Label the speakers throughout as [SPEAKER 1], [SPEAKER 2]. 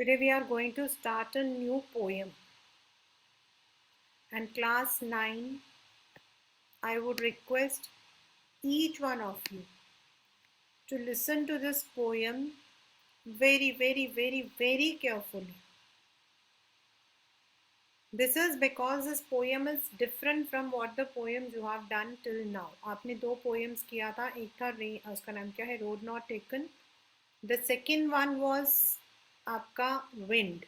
[SPEAKER 1] Today we are going to start a new poem. And class 9, I would request each one of you to listen to this poem very, very, very, very carefully. This is because this poem is different from what the poems you have done till now. आपने दो poems किया था, एक था उसका नाम क्या है, Road Not Taken. The second one was आपका Wind.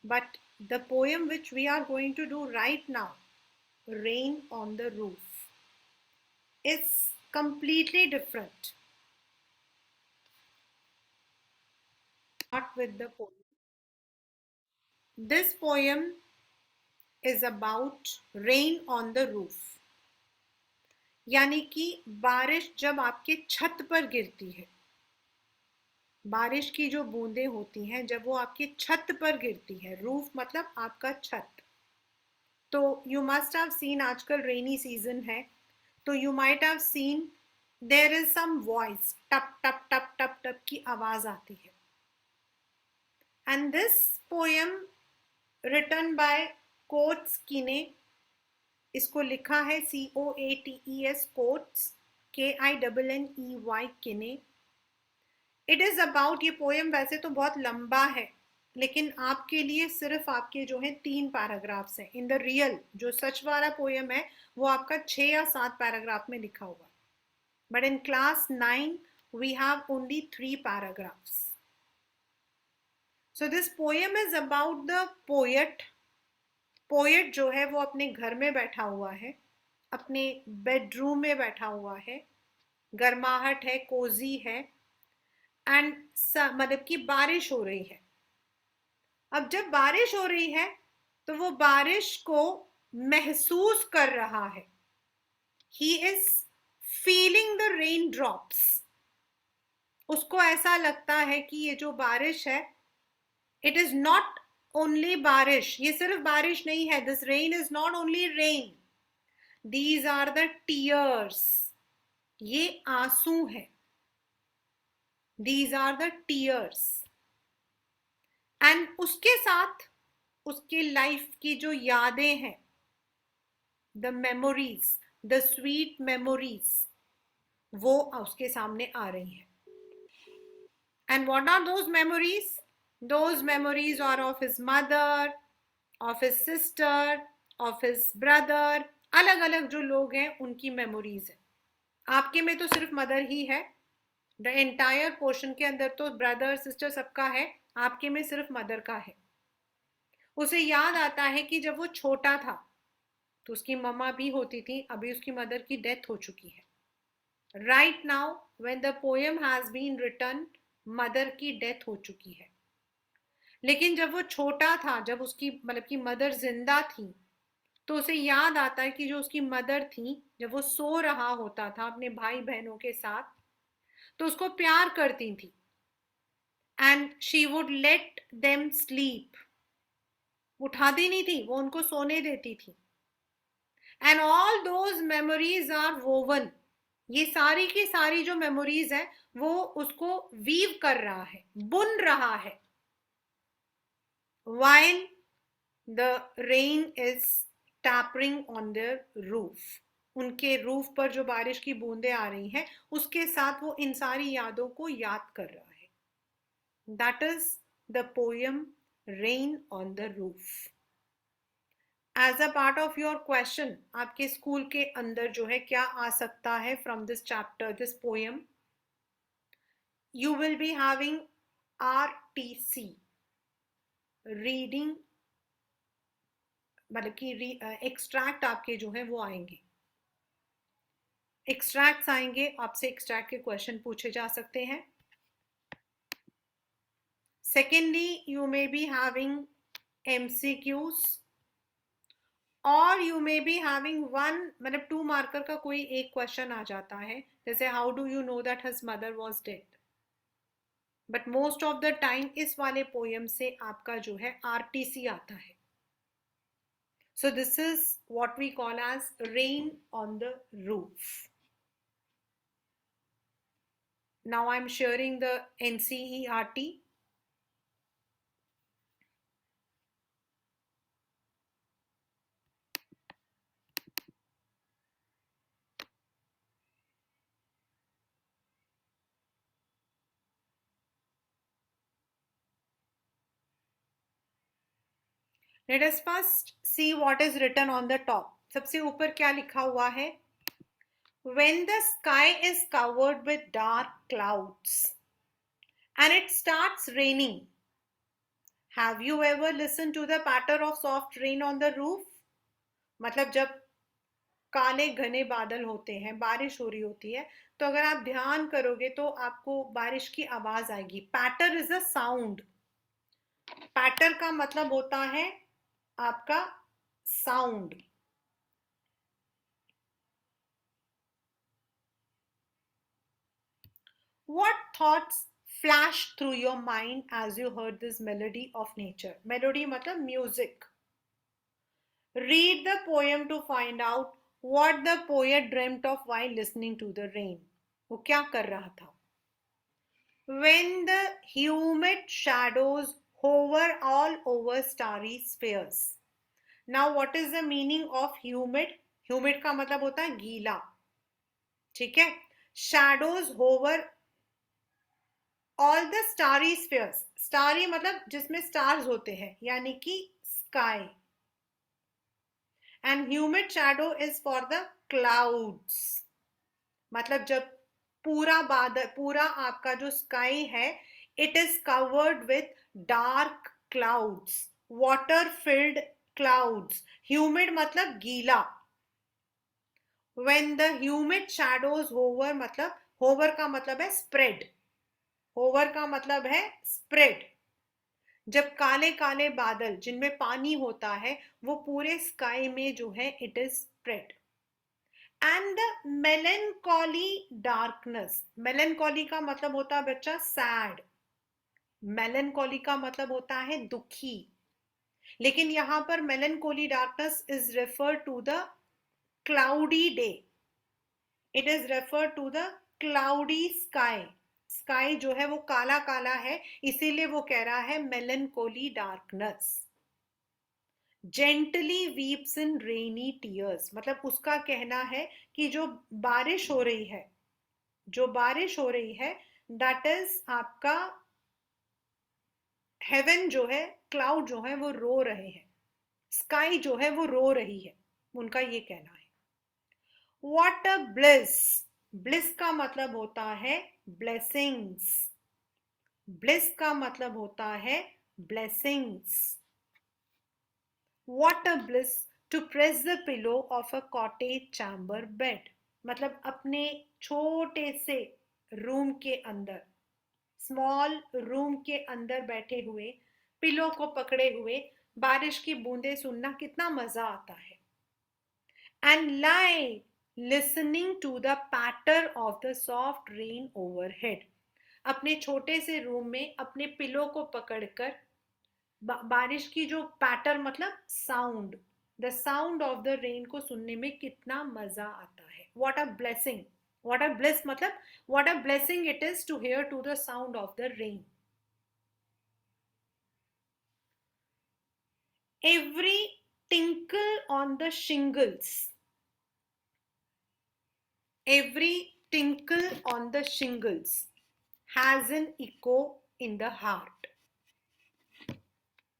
[SPEAKER 1] But the poem which we are going to do right now, Rain on the Roof, is completely different. Not with the poem. This poem is about rain on the roof. यानी कि बारिश जब आपके छत पर गिरती है, बारिश की जो बूंदें होती हैं जब वो आपके छत पर गिरती है, रूफ मतलब आपका छत. तो यू मस्ट हैव सीन, आजकल रेनी सीजन है, तो you might have seen there is some voice, टप टप टप टप टप की आवाज आती है. And this poem written by Coates Kinney, इसको लिखा है COATES Coates, KINNEY Kinney. It is about, ये पोएम वैसे तो बहुत लंबा है, लेकिन आपके लिए सिर्फ आपके जो है 3 पैराग्राफ्स हैं. इन द रियल जो सच वाला पोएम है वो आपका 6 या 7 पैराग्राफ में लिखा हुआ. But in class 9 we have only 3 paragraphs. So this poem is about the poet. Poet जो है वो अपने घर में बैठा हुआ है, अपने बेडरूम में बैठा हुआ है, गर्माहट है, कोजी है, एंड मतलब कि बारिश हो रही है. अब जब बारिश हो रही है तो वो बारिश को महसूस कर रहा है. ही is feeling the rain drops. उसको ऐसा लगता है कि ये जो बारिश है, इट इज नॉट ओनली बारिश, ये सिर्फ बारिश नहीं है. This rain is not only rain, these are the tears. ये आंसू है. These are the tears. And उसके साथ उसके लाइफ की जो यादें हैं, the memories, the sweet memories, वो उसके सामने आ रही हैं. And what are those memories? Those memories are of his mother, of his sister, of his brother. अलग अलग जो लोग हैं उनकी मेमोरीज है. आपके में तो सिर्फ मदर ही है. द एंटायर पोर्शन के अंदर तो ब्रदर सिस्टर सबका है, आपके में सिर्फ मदर का है. उसे याद आता है कि जब वो छोटा था तो उसकी मम्मा भी होती थी, अभी उसकी मदर की डेथ हो चुकी है. Right now when the poem has been written, mother की डेथ हो चुकी है. लेकिन जब वो छोटा था, जब उसकी मतलब की मदर जिंदा थी, तो उसे याद आता है कि जो उसकी मदर थी, जब वो सो रहा होता था अपने भाई बहनों के साथ, तो उसको प्यार करती थी. And she would let them sleep. उठाती नहीं थी, वो उनको सोने देती थी. And all those memories are woven. ये सारी की सारी जो मेमोरीज है वो उसको वीव कर रहा है, बुन रहा है. while the rain is tappering on their roof. उनके रूफ पर जो बारिश की बूंदें आ रही हैं, उसके साथ वो इन सारी यादों को याद कर रहा है. That is the poem rain on the roof. As a part of your question, आपके स्कूल के अंदर जो है क्या आ सकता है from this chapter, this poem, you will be having RTC, reading, मतलब कि एक्सट्रैक्ट आपके जो है वो आएंगे. एक्सट्रैक्ट्स आएंगे, आपसे एक्सट्रैक्ट के क्वेश्चन पूछे जा सकते हैं. Secondly, you may be having MCQs, और you may be having one, मतलब 2 मार्कर का कोई एक क्वेश्चन आ जाता है, जैसे how do you know that his mother was dead. But most of the time इस वाले पोएम से आपका जो है RTC आता है. So this is what we call as rain on the roof. Now I'm sharing the NCERT. Let us first see what is written on the top. सबसे ऊपर क्या लिखा हुआ है? When the sky is covered with dark clouds and it starts raining, have you ever listened to the patter of soft rain on the roof? मतलब जब काले घने बादल होते हैं, बारिश हो रही होती है, तो अगर आप ध्यान करोगे तो आपको बारिश की आवाज आएगी. पैटर इज अ साउंड. पैटर का मतलब होता है आपका sound. What thoughts flashed through your mind as you heard this melody of nature? Melody मतलब music. Read the poem to find out what the poet dreamt of while listening to the rain. वो क्या कर रहा था? When the humid shadows hover all over starry spheres. Now what is the meaning of humid? Humid का मतलब होता है गीला. ठीक है. Shadows hover all the starry spheres. Starry मतलब जिसमें stars होते हैं, यानी कि sky. And humid shadow is for the clouds. मतलब जब पूरा बादल, पूरा आपका जो स्काई है, it is covered with dark clouds, water filled clouds. Humid मतलब गीला. When the humid shadows hover, मतलब होवर का मतलब है स्प्रेड. होवर का मतलब है स्प्रेड. जब काले काले बादल जिनमें पानी होता है वो पूरे स्काई में जो है it is spread. And the melancholy darkness. Melancholy का मतलब होता है बच्चा सैड. मेलनकॉली का मतलब होता है दुखी. लेकिन यहां पर melancholy darkness is refer to the cloudy day. It is refer to the cloudy sky. Sky जो है वो काला काला है, इसीलिए वो कह रहा है मेलनकॉली डार्कनेस. जेंटली वीप्स इन रेनी टीयर्स. मतलब उसका कहना है कि जो बारिश हो रही है, जो बारिश हो रही है, दैट इज आपका हेवन जो है, क्लाउड जो है वो रो रहे हैं, स्काई जो है वो रो रही है. उनका ये कहना है. What a bliss. ब्लिस का मतलब होता है ब्लेसिंग्स. ब्लिस का मतलब होता है blessings. What a bliss to press the pillow of a cottage chamber bed. मतलब अपने छोटे से रूम के अंदर, स्मॉल रूम के अंदर बैठे हुए, पिलो को पकड़े हुए बारिश की बूंदें सुनना कितना मजा आता है. And lie listening to the patter of the soft rain overhead. अपने छोटे से रूम में अपने पिलो को पकड़कर बारिश की जो पैटर मतलब sound, the sound of the rain को सुनने में कितना मजा आता है. What a blessing, what a bless मतलब what a blessing it is to hear to the sound of the rain. Every tinkle on the shingles. Every tinkle on the shingles has an echo in the heart.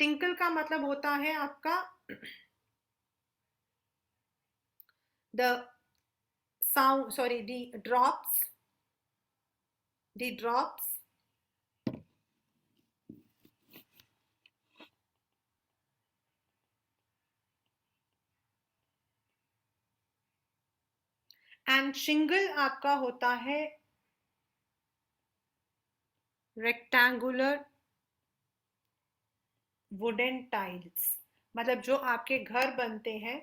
[SPEAKER 1] Tinkle का मतलब होता है आपका the sound, sorry, the drops, the drops and shingle आपका होता है rectangular wooden tiles. मतलब जो आपके घर बनते हैं,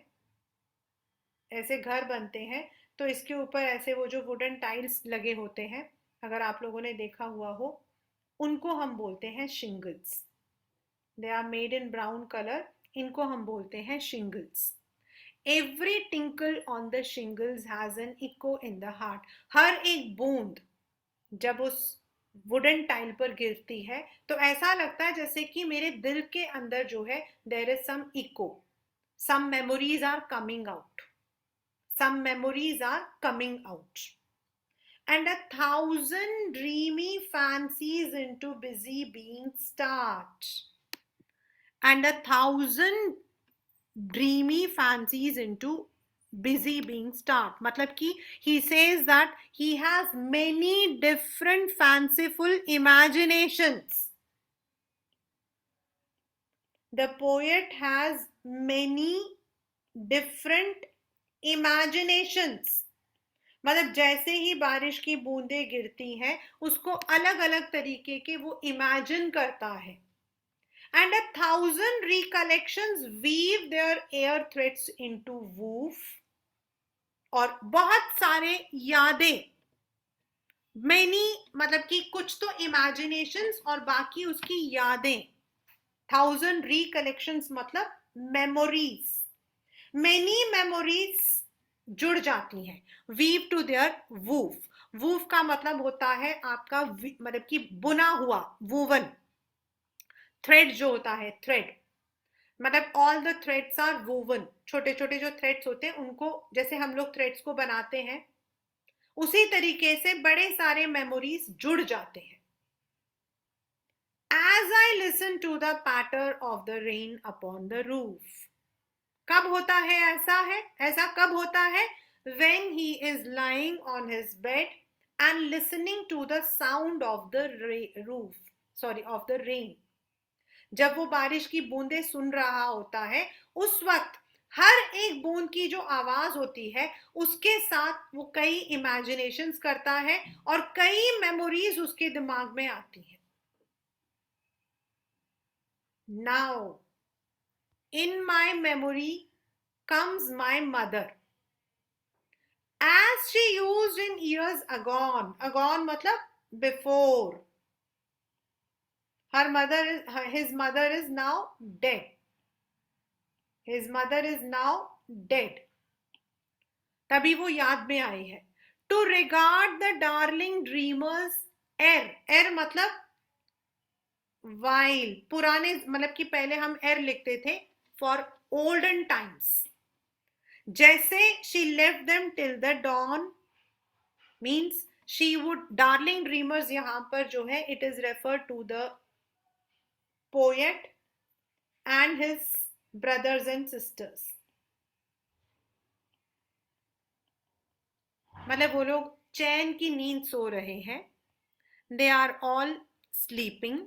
[SPEAKER 1] ऐसे घर बनते हैं, तो इसके ऊपर ऐसे वो जो वुडन टाइल्स लगे होते हैं, अगर आप लोगों ने देखा हुआ हो, उनको हम बोलते हैं shingles. They are made in brown colour, इनको हम बोलते हैं shingles. Every tinkle on the shingles has an echo in the heart. हर एक बूंद जब उस वुडन टाइल पर गिरती है तो ऐसा लगता है जैसे कि मेरे दिल के अंदर जो है there is some echo. Some memories are coming out. Some memories are coming out. And 1,000 dreamy fancies into busy being start. and 1,000 dreamy fancies into busy being start. मतलब कि he says that he has many different fanciful imaginations. The poet has many different imaginations. मतलब जैसे ही बारिश की बूंदें गिरती हैं उसको अलग अलग तरीके के वो इमेजिन करता है. And 1,000 recollections weave their air threads into woof. और बहुत सारे यादें, many मतलब कि कुछ तो imaginations और बाकी उसकी यादें. 1,000 recollections मतलब memories. Many memories जुड़ जाती हैं. Weave to their woof. Woof का मतलब होता है आपका मतलब कि बुना हुआ, woven. थ्रेड जो होता है, थ्रेड मतलब all the threads are woven. छोटे छोटे जो थ्रेड्स होते हैं उनको, जैसे हम लोग थ्रेड्स को बनाते हैं, उसी तरीके से बड़े सारे मेमोरीज जुड़ जाते हैं. As I listen to the patter of the rain upon the roof. कब होता है ऐसा? ऐसा कब होता है? When he is lying on his bed and listening to the sound of the of the rain. जब वो बारिश की बूंदें सुन रहा होता है, उस वक्त हर एक बूंद की जो आवाज होती है उसके साथ वो कई इमेजिनेशंस करता है और कई मेमोरीज उसके दिमाग में आती है. Now in my memory comes my mother as she used in years agone. Agone मतलब before. His mother is now dead. His mother is now dead. तभी वो याद में आई है. To regard the darling dreamers एर मतलब while, पुराने मतलब कि पहले हम एर लिखते थे for olden times. जैसे she left them till the dawn means she would, darling dreamers यहां पर जो है it is referred to the poet and his brothers and sisters. मतलब वो लोग चैन की नींद सो रहे हैं. They are all sleeping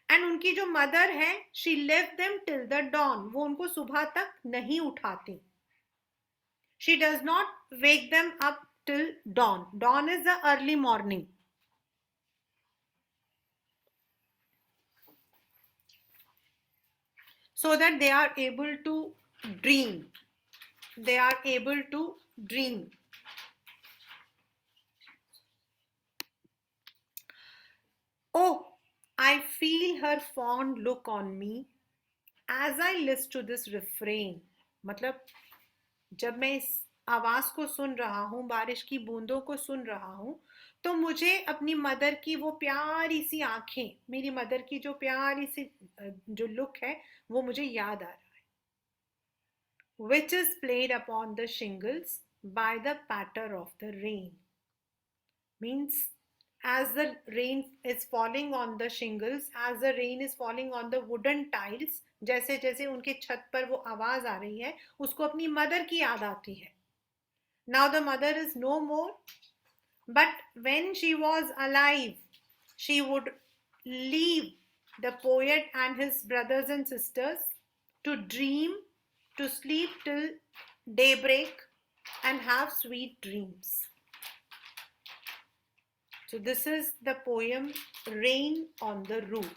[SPEAKER 1] and उनकी जो मदर है she left them till the dawn. वो उनको सुबह तक नहीं उठाती. She does not wake them up till dawn. Dawn is the early morning. So that they are able to dream. They are able to dream. Oh, I feel her fond look on me as I listen to this refrain. मतलब जब मैं इस आवाज को सुन रहा हूँ, बारिश की बूंदों को सुन रहा हूँ, तो मुझे अपनी मदर की वो प्यारी सी आंखें, मेरी मदर की जो प्यारी सी जो लुक है वो मुझे याद आ रहा है. Which is played upon the shingles by the patter of the rain. Means as the rain is falling on the shingles, as the rain is falling on the wooden tiles, जैसे जैसे उनके छत पर वो आवाज आ रही है, उसको अपनी मदर की याद आती है. Now the mother is no more, but when she was alive, she would leave the poet and his brothers and sisters to dream, to sleep till daybreak and have sweet dreams. So this is the poem Rain on the Roof.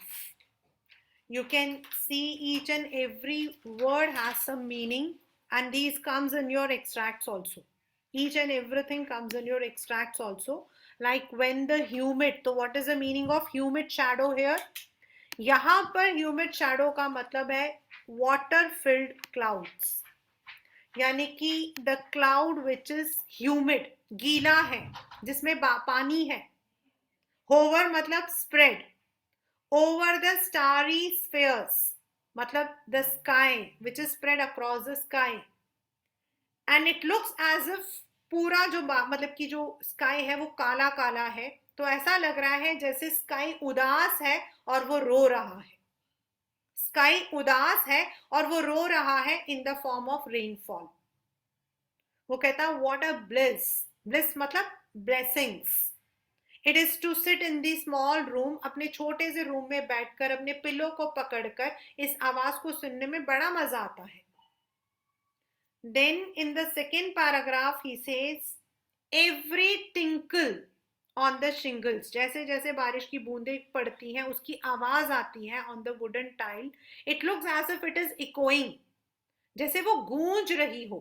[SPEAKER 1] You can see each and every word has some meaning, and these comes in your extracts also. Each and everything comes in your extracts also. Like when the humid, so what is the meaning of humid shadow here? यहाँ पर humid shadow का मतलब है water filled clouds. यानी कि the cloud which is humid, गीला है, जिसमें पानी है. Hover मतलब spread. Over the starry spheres मतलब the sky which is spread across the sky. And it looks as if पूरा जो मतलब कि जो स्काई है वो काला काला है, तो ऐसा लग रहा है जैसे स्काई उदास है और वो रो रहा है. स्काई उदास है और वो रो रहा है in the form of rainfall. वो कहता व्हाट अ ब्लिस, ब्लिस मतलब blessings. It is to sit in the small room, अपने छोटे से रूम में बैठकर अपने पिलो को पकड़कर इस आवाज को सुनने में बड़ा मजा आता है। Then in the second paragraph he says every tinkle on the shingles, जैसे जैसे बारिश की बूंदें पड़ती हैं उसकी आवाज आती है on the wooden tile, it looks as if it is echoing, जैसे वो गूंज रही हो।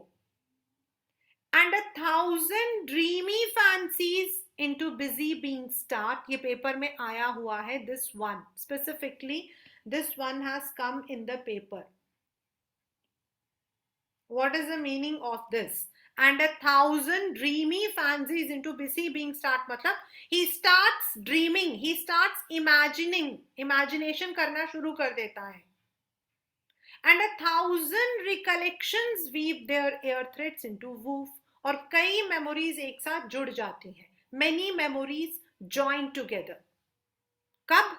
[SPEAKER 1] And 1,000 dreamy fancies into busy being start, ये पेपर में आया हुआ है, this one specifically, this one has come in the paper. What is the meaning of this? And 1,000 dreamy fancies into busy being start मतलब he starts dreaming, he starts imagining, imagination करना शुरू कर देता है। And 1,000 recollections weave their ear threads into woof, और कई memories एक साथ जुड़ जाती हैं, many memories join together। कब?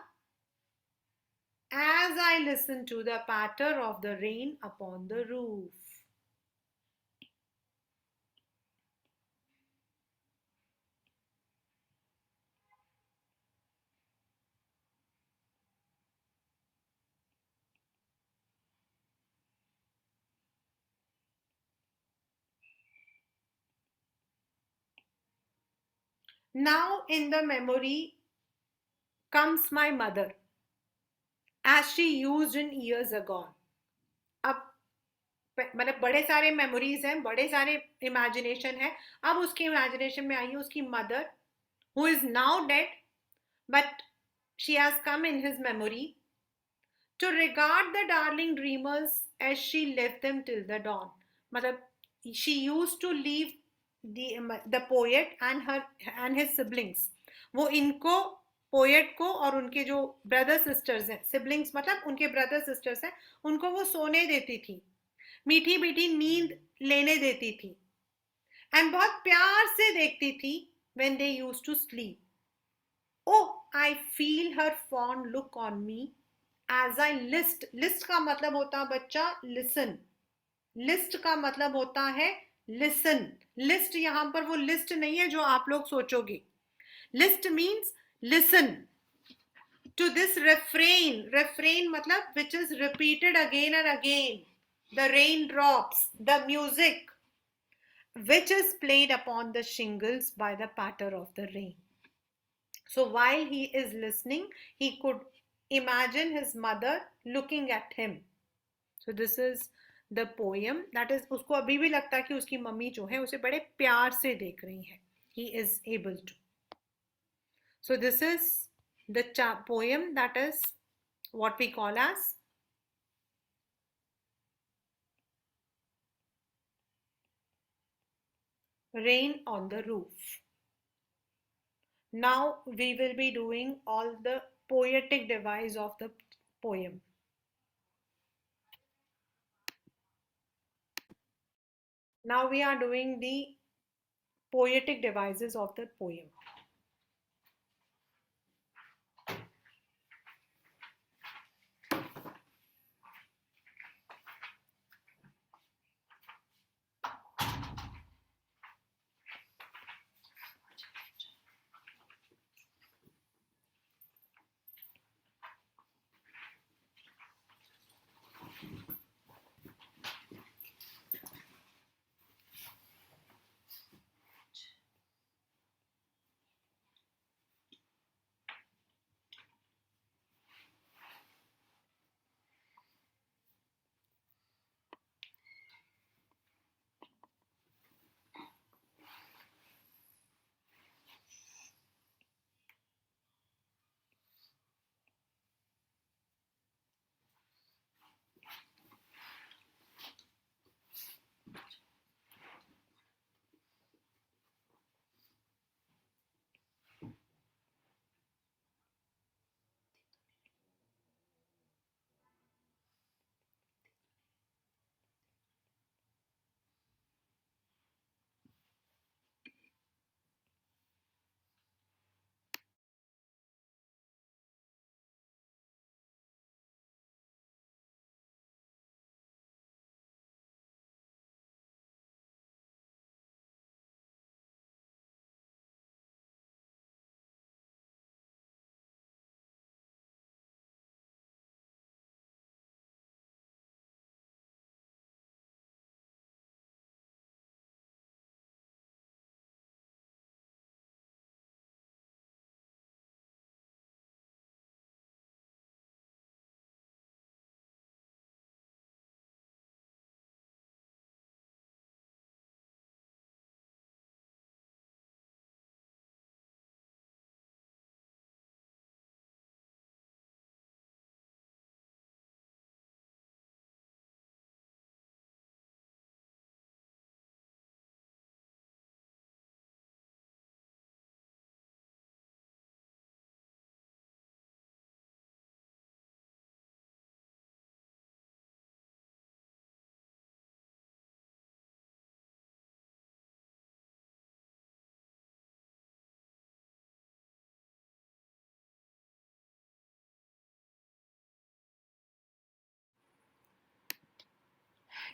[SPEAKER 1] As I listen to the patter of the rain upon the roof। Now in the memory comes my mother as she used in years agone। अब मतलब बड़े सारे मेमोरीज हैं, बड़े सारे इमेजिनेशन है। अब उसके इमेजिनेशन में आई है उसकी mother who is now dead, but she has come in his memory to regard the darling dreamers as she left them till the dawn। मतलब she used to leave the poet and his siblings, वो इनको poet को और उनके जो brother sisters हैं, siblings मतलब उनके ब्रदर सिस्टर्स हैं, उनको वो सोने देती थी, मीठी मीठी नींद लेने देती थी, एंड बहुत प्यार से देखती थी when they used to sleep। Oh, I feel her fond look on me as I list। List का मतलब होता है बच्चा लिसन, लिस्ट का मतलब होता है लिसन। लिस्ट यहां पर वो लिस्ट नहीं है जो आप लोग सोचोगे। List means listen to this refrain। refrain मतलब which is repeated again and again, the raindrops, the music which is played upon the shingles by the patter of the rain। So while he is listening, he could imagine his mother looking at him। So this is the poem, that is उसको अभी भी लगता है कि उसकी mummy जो है उसे बड़े प्यार से देख रही है। He is able to। So this is the poem, that is what we call as Rain on the Roof। Now we will be doing all the poetic device of the poem। Now we are doing the poetic devices of the poem।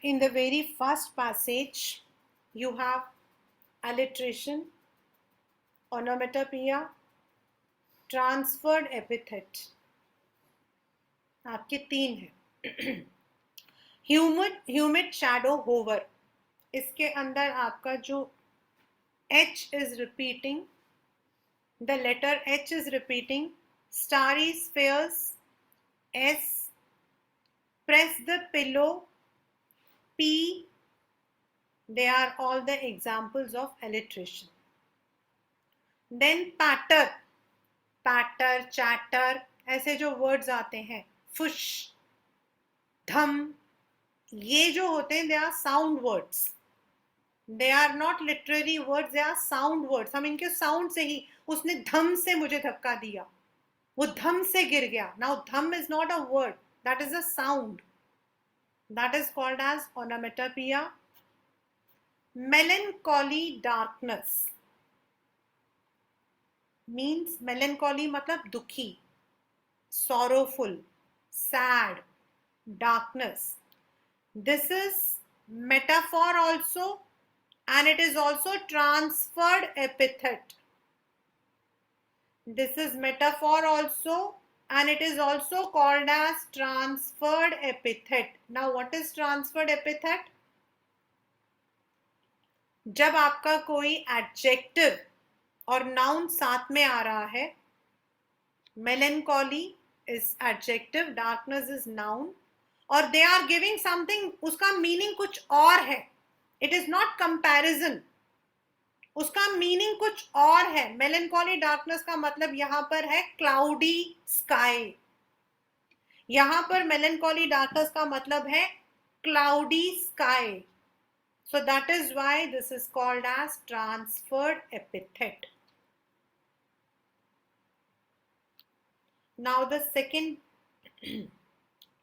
[SPEAKER 1] In the very first passage, you have alliteration, onomatopoeia, transferred epithet. आपके 3 हैं. Humid shadow hover. इसके अंदर आपका जो H is repeating, the letter H is repeating, starry spheres, S, press the pillow, P, they are all the examples of alliteration. Then patter, patter, chatter, ऐसे जो words आते हैं, fush, dham, ये जो होते हैं, they are sound words. They are not literary words, they are sound words. हम इनके sound से ही, उसने धम से मुझे धक्का दिया, वो धम से गिर गया. Now dham is not a word, that is a sound. That is called as onomatopoeia. Melancholy darkness means melancholy मतलब दुखी, sorrowful, sad, darkness. This is metaphor also, and it is also transferred epithet. This is metaphor also, and it is also called as transferred epithet. Now what is transferred epithet? जब आपका कोई adjective और noun साथ में आ रहा है, melancholy is adjective, darkness is noun, और they are giving something, उसका meaning कुछ और है. It is not comparison. उसका मीनिंग कुछ और है. मेलनकॉली डार्कनेस का मतलब यहां पर है क्लाउडी स्काई. यहां पर मेलनकॉली डार्कनेस का मतलब है cloudy sky. So that is why this is called as transferred epithet. Now the second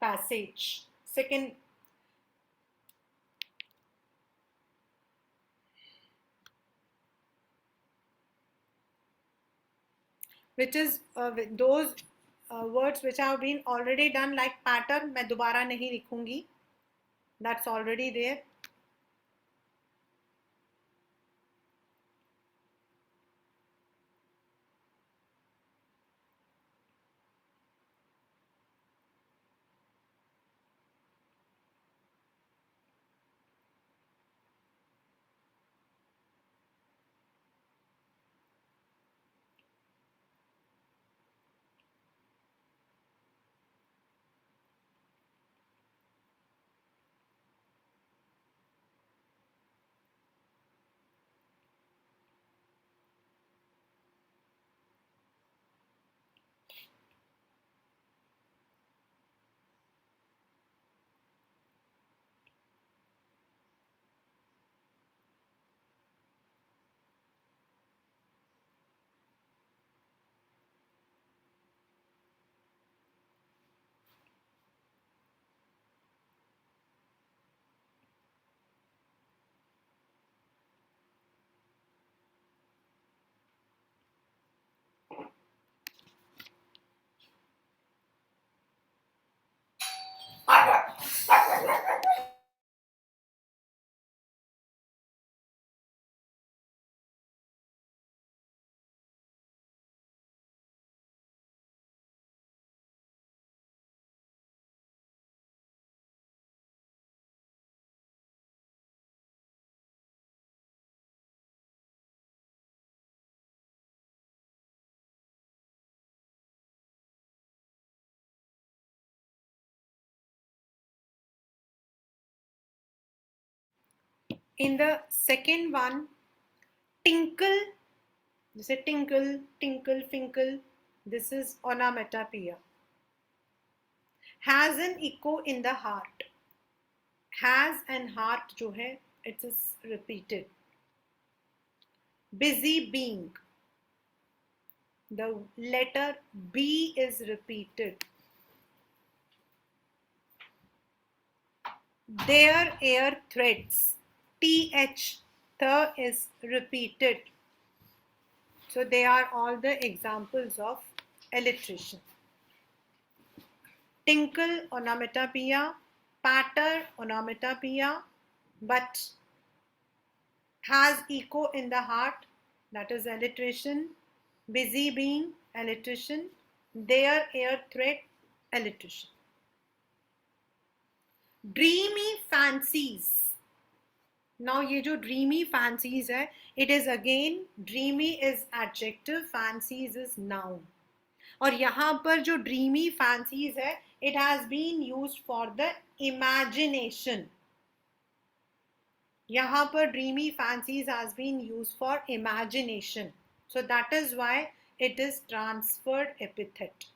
[SPEAKER 1] passage, second which is those words which have been already done like pattern. मैं दोबारा नहीं लिखूंगी, that's already there. In the second one, tinkle, जैसे tinkle, tinkle, finkle, this is onomatopoeia. Has an echo in the heart. Has and heart जो है, it is repeated. Busy being, the letter B is repeated. Their air threads, TH, the is repeated. So they are all the examples of alliteration. Tinkle, onomatopoeia. patter, onomatopoeia, but has echo in the heart, that is alliteration. Busy being, alliteration. There, air, thread, alliteration. Dreamy fancies. Now ये जो dreamy fancies है, it is again, dreamy is adjective, fancies is noun. और यहाँ पर जो dreamy fancies है, it has been used for the imagination. यहाँ पर dreamy fancies has been used for imagination. So that is why it is transferred epithet.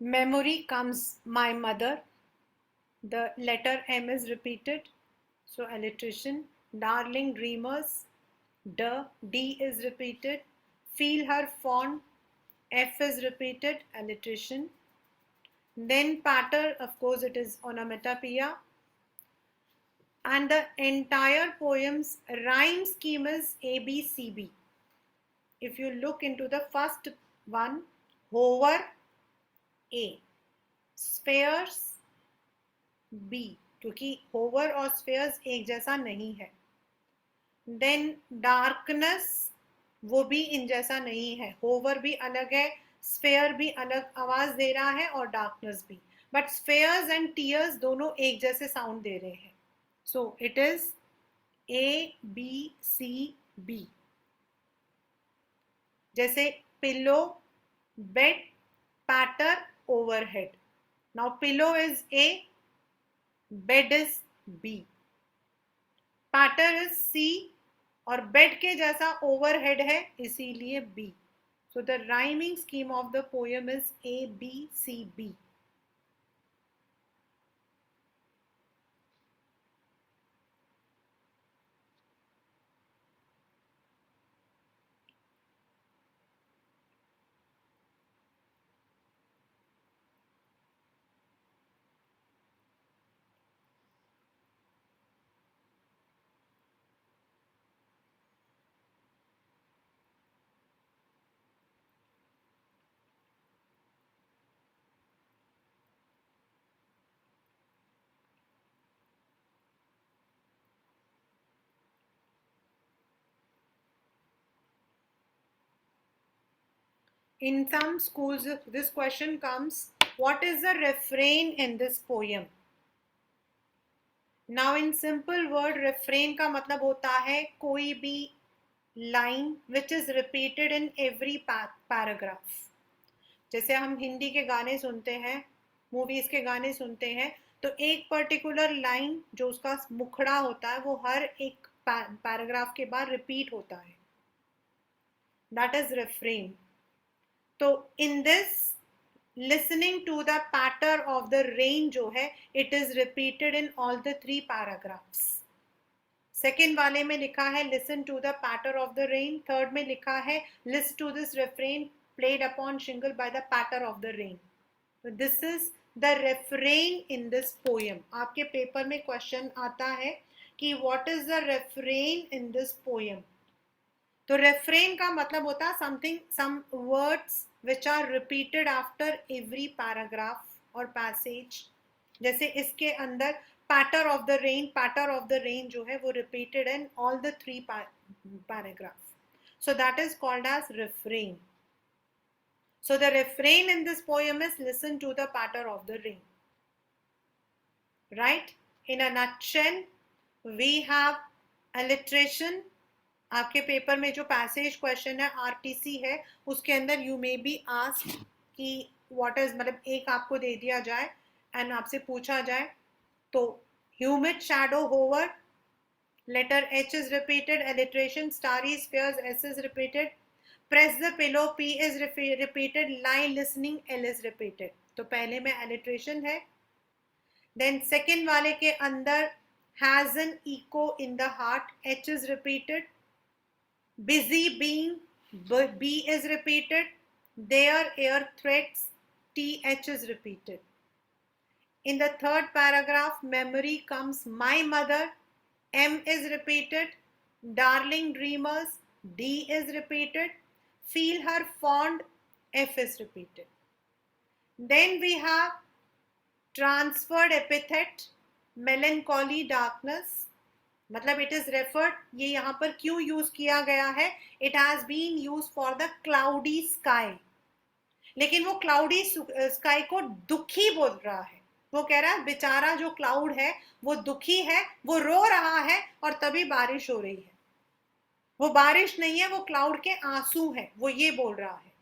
[SPEAKER 1] Memory comes my mother. The letter M is repeated. So alliteration. Darling dreamers. D is repeated. Feel her fond. F is repeated. Alliteration. Then patter, of course, it is onomatopoeia. And the entire poem's rhyme scheme is ABCB. If you look into the first one, hover, A. Spheres, B. क्योंकि hover और spheres एक जैसा नहीं है. Then darkness, वो भी इन जैसा नहीं है. hover भी अलग है, sphere भी अलग आवाज दे रहा है और darkness भी. But spheres and tears दोनों एक जैसे sound दे रहे हैं. So it is A, B, C, B. जैसे pillow, bed, patter, overhead. Now pillow is A, bed is B, patter is C और bed के जैसा overhead है इसीलिए B. So the rhyming scheme of the poem is A, B, C, B. In some schools, this question comes, what is the refrain in this poem? Now in simple word, refrain का मतलब होता है कोई भी line which is repeated in every paragraph. जैसे हम हिंदी के गाने सुनते हैं, मूवीज के गाने सुनते हैं, तो एक पर्टिकुलर लाइन जो उसका मुखड़ा होता है वो हर एक पैराग्राफ के बाद रिपीट होता है, दैट इज refrain. तो in this listening to the patter of the rain जो है, it is repeated in all the 3 paragraphs. Second वाले में लिखा है listen to the patter of the rain. Third में लिखा है listen to this refrain played upon shingle by the patter of the rain. So this is the refrain in this poem. आपके paper में question आता है कि what is the refrain in this poem. तो refrain का मतलब होता है something, some words which are repeated after every paragraph or passage. जैसे इसके अंदर patter of the rain जो है वो repeated in all the 3 paragraphs. So that is called as refrain. So the refrain in this poem is listen to the patter of the rain. Right? In a nutshell, we have alliteration. आपके paper में जो passage question है RTC है, उसके अंदर you may be asked कि what is, मतलब एक आपको दे दिया जाए एंड आपसे पूछा जाए तो humid shadow hover, letter H is repeated, alliteration starry spheres S is repeated, press the pillow P is repeated, lie listening L is repeated. तो पहले में एलिट्रेशन है. देन सेकेंड वाले के अंदर has an echo in the heart, H is repeated. Busy being, B is repeated. Their air threats, TH is repeated. In the third paragraph, memory comes my mother, M is repeated. Darling dreamers, D is repeated. Feel her fond, F is repeated. Then we have transferred epithet, melancholy darkness. मतलब it is referred, ये यहाँ पर क्यों use किया गया है, it has been use for the cloudy sky. लेकिन वो क्लाउडी स्काई को दुखी बोल रहा है. वो कह रहा है बेचारा जो क्लाउड है वो दुखी है, वो रो रहा है और तभी बारिश हो रही है. वो बारिश नहीं है, वो क्लाउड के आंसू है, वो ये बोल रहा है.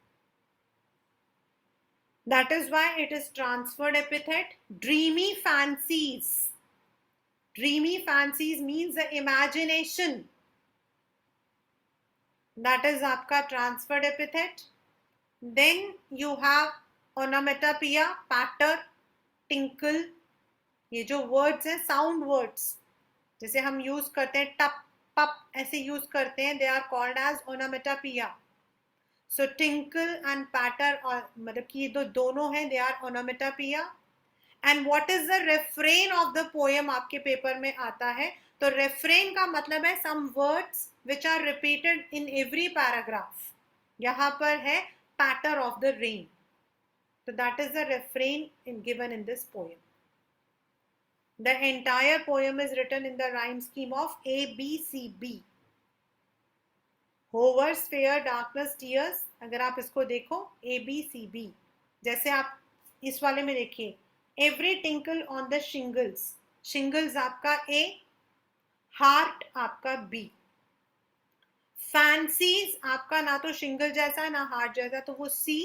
[SPEAKER 1] That is why it is transferred epithet. Dreamy fancies, dreamy fancies means the imagination. That is आपका transferred epithet. Then you have onomatopoeia, patter, tinkle. ये जो words हैं sound words, जैसे हम use करते हैं टप पप ऐसे use करते हैं, they are called as onomatopoeia. So tinkle and patter, और मतलब कि ये दोनों हैं, they are onomatopoeia. And what is the refrain of the poem आपके पेपर में आता है. तो रेफ्रेन का मतलब है some words which are repeated in every paragraph. यहां पर है पैटर ऑफ द रेन. तो that is the refrain in given in this poem. The entire poem is written in the rhyme scheme of A B C B. Hovers fair darkness tears, अगर आप इसको देखो ए B C B, जैसे आप इस वाले में देखिए every tinkle on the shingles, shingles आपका A, heart आपका B. fancies आपका ना तो shingle जैसा ना heart जैसा, तो वो C.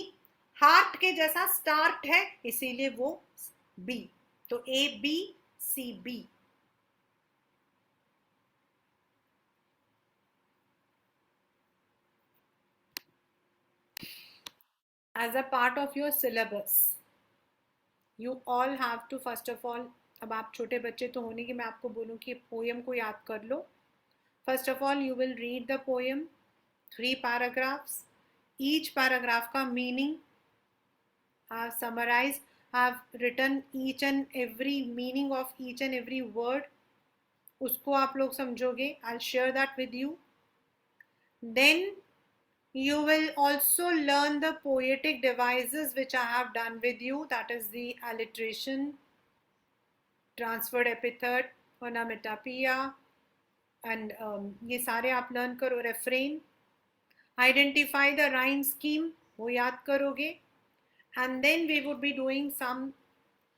[SPEAKER 1] heart के जैसा start है इसीलिए वो B. तो A B C B. as a part of your syllabus you all have to first of all, अब आप छोटे बच्चे तो होने की मैं आपको बोलूँ कि पोएम को याद कर लो. First of all you will read the poem, 3 paragraphs. Each paragraph का meaning I summarise, have written each and every meaning of each and every word. उसको आप लोग समझोगे. I share that with you. Then you will also learn the poetic devices which I have done with you, that is the alliteration, transferred epithet, onomatopoeia, and ये सारे आप learn करो. refrain, identify the rhyme scheme, वो याद करोगे, and then we would be doing some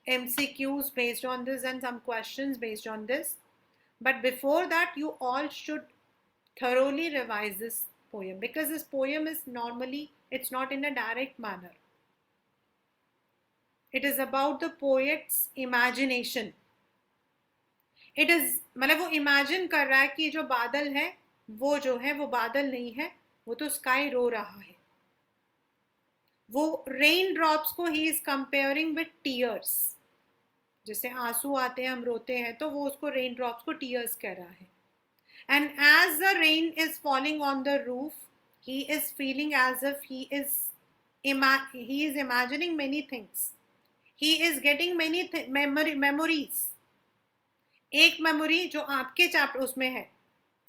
[SPEAKER 1] MCQs based on this and some questions based on this. But before that, you all should thoroughly revise this poem, because this poem is normally, it's not in a direct manner. It is about the poet's imagination. It is, मतलब वो imagine कर रहा है कि जो बादल है वो जो है वो बादल नहीं है, वो तो स्काई रो रहा है. वो रेन ड्रॉप्स को he is comparing with tears. जैसे आंसू आते हैं, हम रोते हैं, तो वो उसको रेन ड्रॉप्स को टीयर्स कह रहा है. And as the rain is falling on the roof, he is feeling as if he is imagining many things. He is getting many memories. एक मेमोरी जो आपके चैप्टर उसमें है,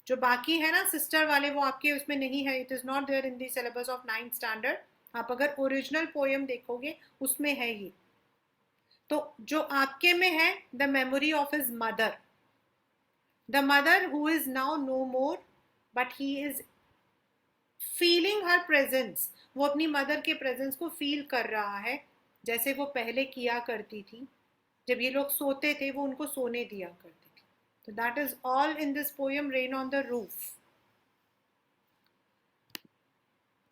[SPEAKER 1] जो बाकी है ना सिस्टर वाले, वो आपके उसमें नहीं है. It is not there in the syllabus of 9th standard. आप अगर ओरिजिनल पोएम देखोगे उसमें है ही. तो जो आपके में है, the memory of his mother, the mother who is now no more, but he is feeling her presence. वो अपनी मदर के प्रेजेंस को फील कर रहा है, जैसे वो पहले किया करती थी. जब ये लोग सोते थे वो उनको सोने दिया करती थी. तो that is all in this poem rain on the roof.